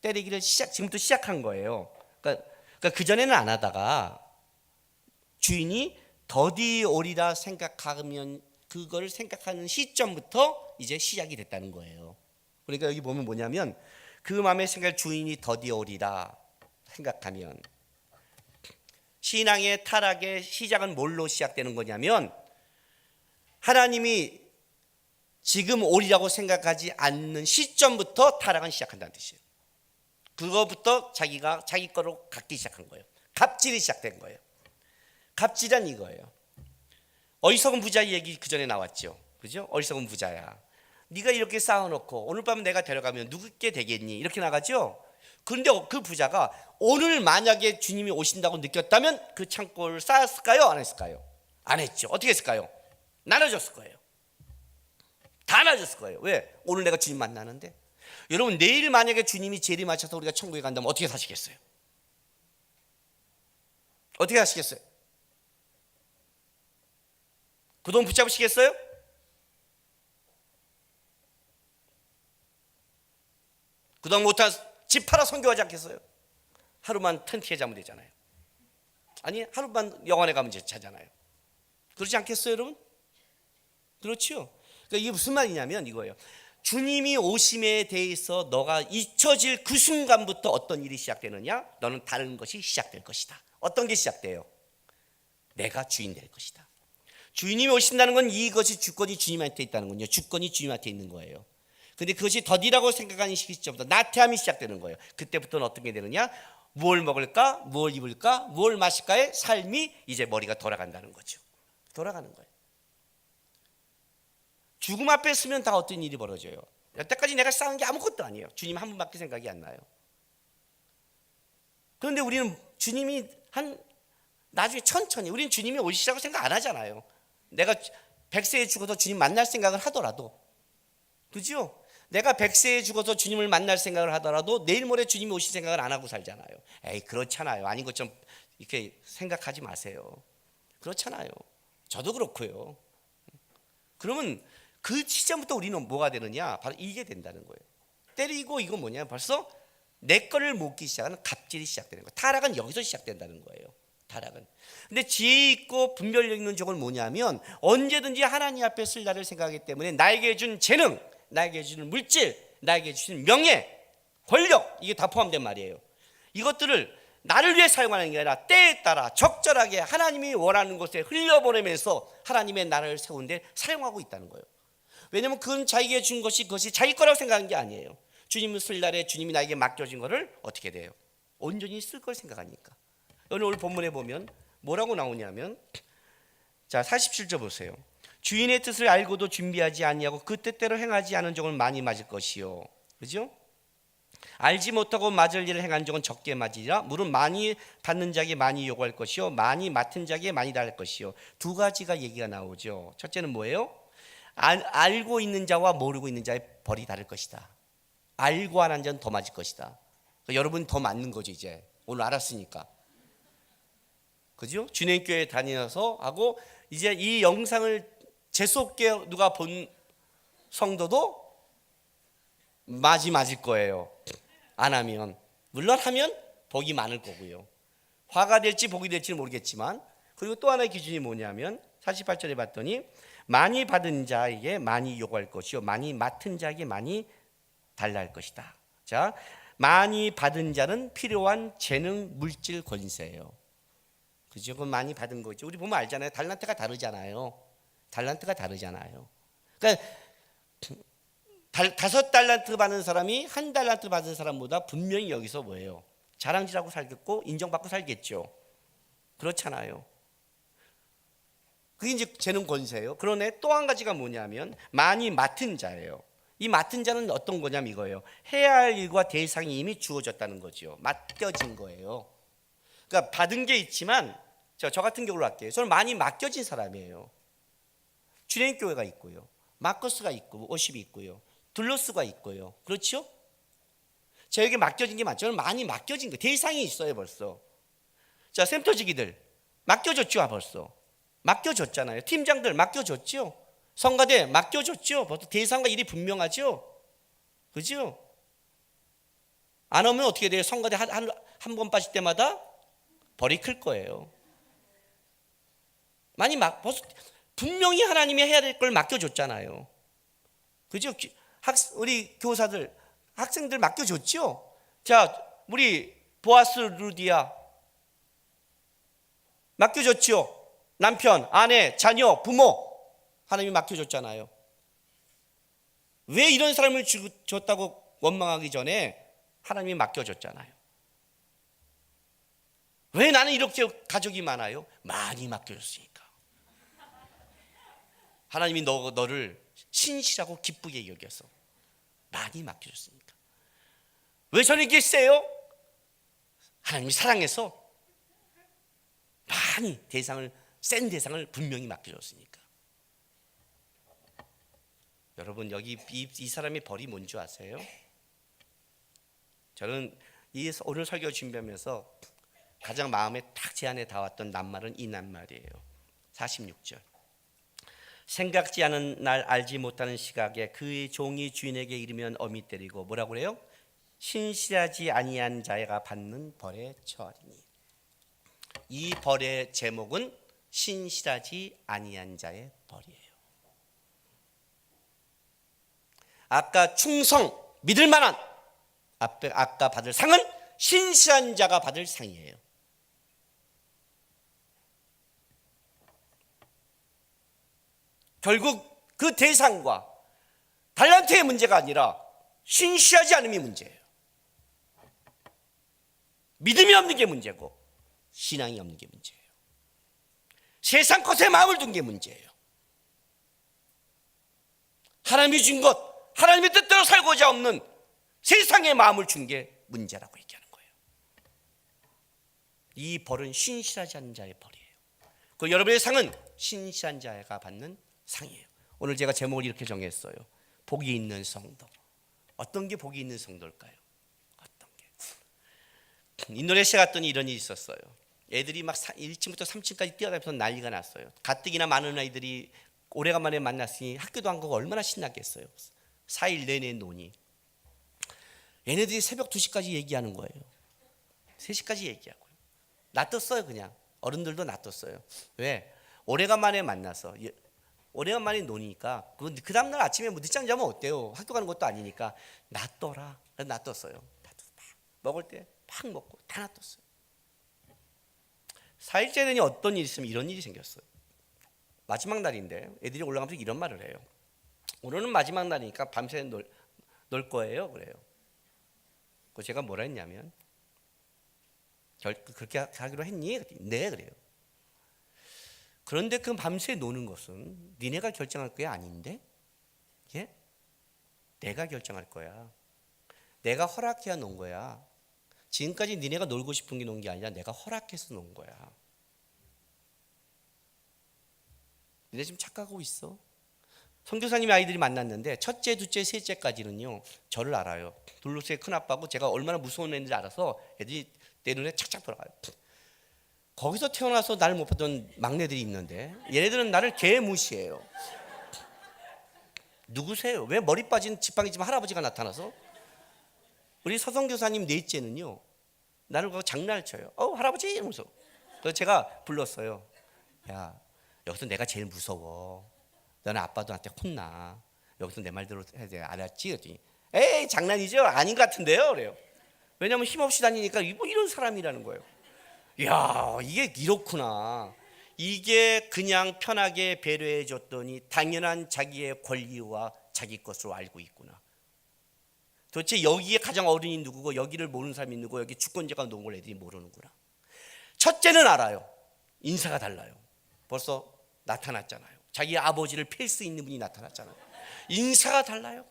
때리기를 지금부터 시작한 거예요. 그러니까 그 전에는 안 하다가 주인이 더디오리라 생각하면 그걸 생각하는 시점부터 이제 시작이 됐다는 거예요. 그러니까 여기 보면 뭐냐면 그 마음의 생각, 주인이 더디오리라 생각하면, 신앙의 타락의 시작은 뭘로 시작되는 거냐면 하나님이 지금 오리라고 생각하지 않는 시점부터 타락은 시작한다는 뜻이에요. 그거부터 자기가 자기 거로 갖기 시작한 거예요. 갑질이 시작된 거예요. 갑질은 이거예요. 어리석은 부자 얘기 그 전에 나왔죠. 그죠? 어리석은 부자야. 네가 이렇게 쌓아놓고 오늘 밤 내가 데려가면 누구께 되겠니? 이렇게 나가죠. 그런데 그 부자가 오늘 만약에 주님이 오신다고 느꼈다면 그 창고를 쌓았을까요? 안 했을까요? 안 했죠. 어떻게 했을까요? 나눠줬을 거예요. 다 나눠줬을 거예요. 왜? 오늘 내가 주님 만나는데. 여러분, 내일 만약에 주님이 재림하셔서 우리가 천국에 간다면 어떻게 사시겠어요? 어떻게 하시겠어요? 그 돈 붙잡으시겠어요? 그 돈 못한 집 팔아 선교하지 않겠어요? 하루만 텐트에 자면 되잖아요. 아니, 하루만 영화관에 가면 자잖아요. 그렇지 않겠어요, 여러분? 그렇죠. 그러니까 이게 무슨 말이냐면 이거예요. 주님이 오심에 대해서 너가 잊혀질 그 순간부터 어떤 일이 시작되느냐? 너는 다른 것이 시작될 것이다. 어떤 게 시작돼요? 내가 주인 될 것이다. 주인이 오신다는 건 이것이 주권이 주님한테 있다는 건요. 주권이 주님한테 있는 거예요. 근데 그것이 더디라고 생각하는 시점부터 나태함이 시작되는 거예요. 그때부터는 어떤 게 되느냐? 무엇을 먹을까, 무엇을 입을까, 무엇을 마실까의 삶이 이제 머리가 돌아간다는 거죠. 돌아가는 거예요. 죽음 앞에 서면 다 어떤 일이 벌어져요. 여태까지 내가 쌓은 게 아무것도 아니에요. 주님 한 분밖에 생각이 안 나요. 그런데 우리는 주님이 나중에 천천히, 우리는 주님이 오시라고 생각 안 하잖아요. 내가 100세에 죽어서 주님 만날 생각을 하더라도, 그죠? 내가 100세에 죽어서 주님을 만날 생각을 하더라도 내일 모레 주님이 오실 생각을 안 하고 살잖아요. 에이, 그렇잖아요. 아닌 것처럼 이렇게 생각하지 마세요. 그렇잖아요. 저도 그렇고요. 그러면 그 시점부터 우리는 뭐가 되느냐? 바로 이게 된다는 거예요. 때리고 이건 뭐냐? 벌써 내 거를 묻기 시작하는 갑질이 시작되는 거예요. 타락은 여기서 시작된다는 거예요. 타락은. 근데 지혜 있고 분별력 있는 쪽은 뭐냐면 언제든지 하나님 앞에 쓸 나를 생각하기 때문에 나에게 준 재능, 나에게 주는 물질, 나에게 주신 명예, 권력, 이게 다 포함된 말이에요. 이것들을 나를 위해 사용하는 게 아니라 때에 따라 적절하게 하나님이 원하는 곳에 흘려보내면서 하나님의 나라를 세우는 데 사용하고 있다는 거예요. 왜냐하면 그건 자기에게 준 것이 그것이 자기 거라고 생각하는 게 아니에요. 주님을 쓸 날에 주님이 나에게 맡겨진 거를 어떻게 돼요? 온전히 쓸 걸 생각하니까. 오늘 본문에 보면 뭐라고 나오냐면, 자 47절 보세요. 주인의 뜻을 알고도 준비하지 아니하고 그 뜻대로 행하지 않은 종은 많이 맞을 것이요. 그죠? 알지 못하고 맞을 일을 행한 종은 적게 맞으리라. 물은 많이 받는 자에게 많이 요구할 것이요, 많이 맡은 자에게 많이 달할 것이요. 두 가지가 얘기가 나오죠. 첫째는 뭐예요? 알고 있는 자와 모르고 있는 자의 벌이 다를 것이다. 알고 안 한 자는 더 맞을 것이다. 그러니까 여러분 더 맞는 거죠. 이제 오늘 알았으니까. 그죠? 주님교회 다니면서 하고 이제 이 영상을 재수없게 누가 본 성도도 맞을 거예요. 안 하면. 물론 하면 복이 많을 거고요. 화가 될지 복이 될지는 모르겠지만. 그리고 또 하나의 기준이 뭐냐면 48절에 봤더니 많이 받은 자에게 많이 요구할 것이요, 많이 맡은 자에게 많이 달라 할 것이다. 자, 많이 받은 자는 필요한 재능, 물질, 권세예요. 그죠? 그건 많이 받은 거죠. 우리 보면 알잖아요. 달란트가 다르잖아요. 달란트가 다르잖아요. 그러니까 5달란트 받는 사람이 1달란트 받은 사람보다 분명히 여기서 뭐예요? 자랑질하고 살겠고 인정받고 살겠죠. 그렇잖아요. 그게 이제 재능 권세예요. 그러네. 또 한 가지가 뭐냐면 많이 맡은 자예요. 이 맡은 자는 어떤 거냐면 이거예요. 해야 할 일과 대상이 이미 주어졌다는 거죠. 맡겨진 거예요. 그러니까 받은 게 있지만 저 같은 경우로 할게요. 저는 많이 맡겨진 사람이에요. 주님교회가 있고요, 마커스가 있고, 오십이 있고요, 둘로스가 있고요. 그렇죠? 저에게 맡겨진 게 많죠. 저는 많이 맡겨진 거예요. 대상이 있어요 벌써. 자, 센터지기들 맡겨줬죠. 벌써 맡겨줬잖아요. 팀장들 맡겨줬죠. 성가대 맡겨줬죠. 벌써 대상과 일이 분명하죠. 그죠? 안 오면 어떻게 돼요? 성가대 한 번 빠질 때마다 벌이 클 거예요. 벌써 분명히 하나님이 해야 될 걸 맡겨줬잖아요. 그죠? 우리 교사들, 학생들 맡겨줬죠? 자, 우리 보아스 루디아 맡겨줬죠? 남편, 아내, 자녀, 부모 하나님이 맡겨줬잖아요. 왜 이런 사람을 줬다고 원망하기 전에 하나님이 맡겨줬잖아요. 왜 나는 이렇게 가족이 많아요? 많이 맡겨줬으니까. 하나님이 너를 신실하고 기쁘게 여겨서 많이 맡겨줬으니까. 왜 저는 이렇게 세요? 하나님이 사랑해서 많이 센 대상을 분명히 맡겨줬으니까. 여러분 여기 이 사람의 벌이 뭔 줄 아세요? 저는 오늘 설교 준비하면서 가장 마음에 딱 제 안에 닿았던 낱말은 이 낱말이에요. 46절. 생각지 않은 날 알지 못하는 시각에 그의 종이 주인에게 이르면 어미 때리고 뭐라고 그래요? 신실하지 아니한 자가 받는 벌에 처하리니. 이 벌의 제목은 신실하지 아니한 자의 벌이에요. 아까 충성, 믿을 만한, 아까 받을 상은 신실한 자가 받을 상이에요. 결국 그 대상과 달란트의 문제가 아니라 신실하지 않음이 문제예요. 믿음이 없는 게 문제고 신앙이 없는 게 문제예요. 세상 것에 마음을 둔 게 문제예요. 하나님이 준 것, 하나님의 뜻대로 살고자 없는 세상에 마음을 준 게 문제라고 얘기하는 거예요. 이 벌은 신실하지 않은 자의 벌이에요. 그 여러분의 상은 신실한 자가 받는 상이에요. 오늘 제가 제목을 이렇게 정했어요. 복이 있는 성도. 어떤 게 복이 있는 성도일까요? 어떤 게? 인도네시아 갔더니 이런 일이 있었어요. 애들이 막 1층부터 3층까지 뛰어다니면서 난리가 났어요. 가뜩이나 많은 아이들이 오래간만에 만났으니 학교도 안 가고 얼마나 신났겠어요. 4일 내내 노니. 얘네들이 새벽 2시까지 얘기하는 거예요. 3시까지 얘기하고요. 놔뒀어요. 그냥 어른들도 놔뒀어요. 왜? 오래간만에 만나서 오래간만에 노니까 그 다음날 아침에 뭐 늦잠 자면 어때요? 학교 가는 것도 아니니까 놔둬라. 그래서 놔뒀어요. 먹을 때 팍 먹고 다 놔뒀어요. 4일째 되니 어떤 일이 있으면 이런 일이 생겼어요. 마지막 날인데 애들이 올라가면서 이런 말을 해요. 오늘은 마지막 날이니까 밤새 놀 거예요. 그래요. 제가 뭐라 했냐면 그렇게 하기로 했니? 네, 그래요. 그런데 그 밤새 노는 것은 니네가 결정할 거야 아닌데? 예? 내가 결정할 거야. 내가 허락해야 놓은 거야. 지금까지 니네가 놀고 싶은 게 놓은 게 아니라 내가 허락해서 놓은 거야. 니네 지금 착각하고 있어. 선교사님이 아이들이 만났는데 첫째, 둘째, 셋째까지는요 저를 알아요. 둘로스의 큰아빠고 제가 얼마나 무서운 애인지 알아서 애들이 내 눈에 착착 들어가요. 거기서 태어나서 나를 못 봤던 막내들이 있는데 얘네들은 나를 개무시해요. 누구세요? 왜 머리 빠진 지팡이집 할아버지가 나타나서? 우리 서성교사님 넷째는요 나를 보고 장난을 쳐요. 할아버지 이러면서. 그래서 제가 불렀어요. 야, 여기서 내가 제일 무서워. 너는 아빠도 나한테 혼나. 여기서 내 말대로 해야 돼. 알았지? 그랬더니 에이 장난이죠? 아닌 것 같은데요? 그래요. 왜냐하면 힘없이 다니니까 뭐 이런 사람이라는 거예요. 이야, 이게 이렇구나. 이게 그냥 편하게 배려해 줬더니 당연한 자기의 권리와 자기 것으로 알고 있구나. 도대체 여기에 가장 어른이 누구고 여기를 모르는 사람이 누구고 여기 주권자가 누군 걸 애들이 모르는구나. 첫째는 알아요. 인사가 달라요. 벌써 나타났잖아요. 자기 아버지를 팰 수 있는 분이 나타났잖아요. 인사가 달라요.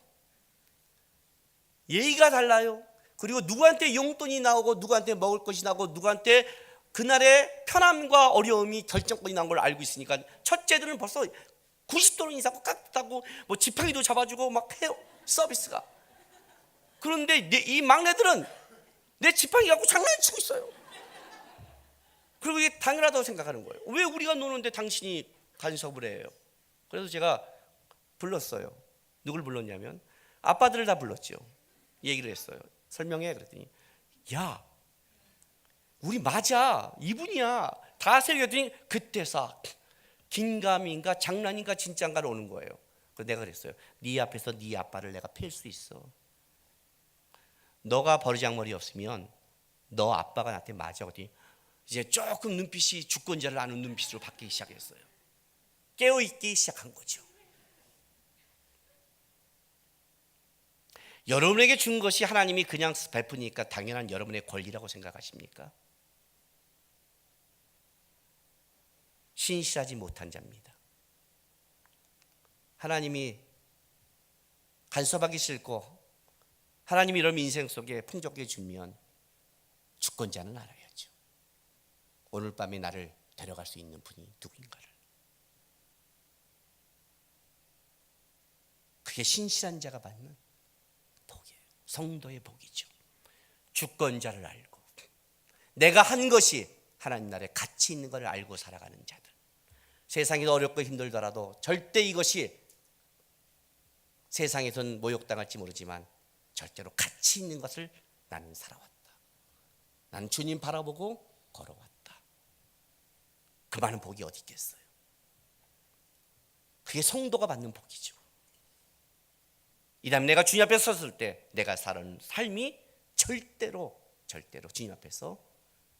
예의가 달라요. 그리고 누구한테 용돈이 나오고 누구한테 먹을 것이 나오고 누구한테 그날의 편함과 어려움이 결정권이 나온 걸 알고 있으니까 첫째들은 벌써 90도로 인사하고 깍듯하고 뭐 지팡이도 잡아주고 막 해요. 서비스가. 그런데 이 막내들은 내 지팡이 갖고 장난치고 있어요. 그리고 이게 당연하다고 생각하는 거예요. 왜 우리가 노는데 당신이 간섭을 해요? 그래서 제가 불렀어요. 누굴 불렀냐면 아빠들을 다 불렀죠. 얘기를 했어요. 설명해. 그랬더니 야, 우리 맞아. 이분이야. 다 새겼더니 그때서 긴가민가 장난인가 진짠가를 오는 거예요. 그래서 내가 그랬어요. 네 앞에서 네 아빠를 내가 팰 수 있어. 너가 버르장머리 없으면 너 아빠가 나한테 맞아. 그랬더니 이제 조금 눈빛이 주권자를 아는 눈빛으로 바뀌기 시작했어요. 깨어있기 시작한 거죠. 여러분에게 준 것이 하나님이 그냥 베푸니까 당연한 여러분의 권리라고 생각하십니까? 신실하지 못한 자입니다. 하나님이 간섭하기 싫고 하나님이 이런 인생 속에 풍족해 주면 주권자는 알아야죠. 오늘 밤에 나를 데려갈 수 있는 분이 누구인가를. 그게 신실한 자가 받는 복이에요. 성도의 복이죠. 주권자를 알고 내가 한 것이 하나님 나라에 가치 있는 것을 알고 살아가는 자들. 세상이 어렵고 힘들더라도 절대 이것이 세상에선 모욕당할지 모르지만 절대로 가치 있는 것을 나는 살아왔다. 나는 주님 바라보고 걸어왔다. 그 많은 복이 어디 있겠어요? 그게 성도가 받는 복이죠. 이 다음에 내가 주님 앞에 섰을 때 내가 사는 삶이 절대로 주님 앞에서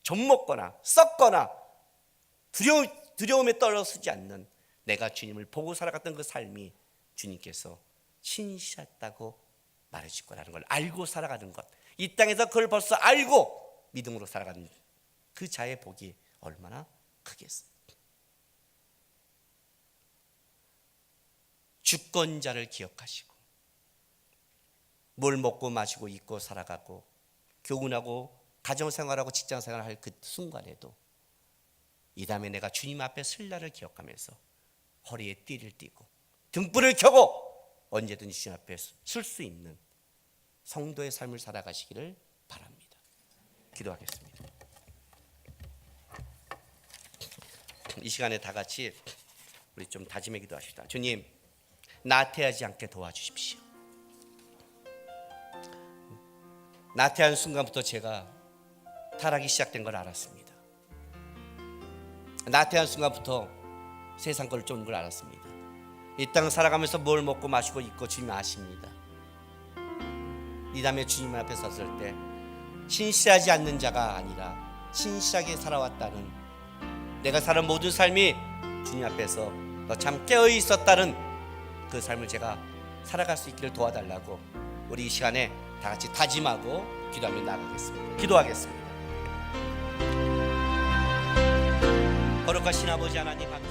좀먹거나 썩거나 두려움에 떨어서지 않는 내가 주님을 보고 살아갔던 그 삶이 주님께서 신실하다고 말해줄 거라는 걸 알고 살아가는 것. 이 땅에서 그걸 벌써 알고 믿음으로 살아가는 그 자의 복이 얼마나 크겠어요. 주권자를 기억하시고 뭘 먹고 마시고 입고 살아가고 교훈하고 가정생활하고 직장생활을 할 그 순간에도 이 다음에 내가 주님 앞에 설 날을 기억하면서 허리에 띠를 띠고 등불을 켜고 언제든지 주님 앞에 설 수 있는 성도의 삶을 살아가시기를 바랍니다. 기도하겠습니다. 이 시간에 다 같이 우리 좀 다짐해 기도합시다. 주님, 나태하지 않게 도와주십시오. 나태한 순간부터 제가 타락이 시작된 걸 알았습니다. 나태한 순간부터 세상 걸 쫓는 걸 알았습니다. 이 땅 살아가면서 뭘 먹고 마시고 입고 주님 아십니다. 이 다음에 주님 앞에 섰을 때 신실하지 않는 자가 아니라 신실하게 살아왔다는, 내가 사는 모든 삶이 주님 앞에서 참 깨어 있었다는 그 삶을 제가 살아갈 수 있기를 도와달라고 우리 이 시간에 다 같이 다짐하고 기도하며 나가겠습니다. 기도하겠습니다. 거룩하신 아버지 하나님, 감사합니다.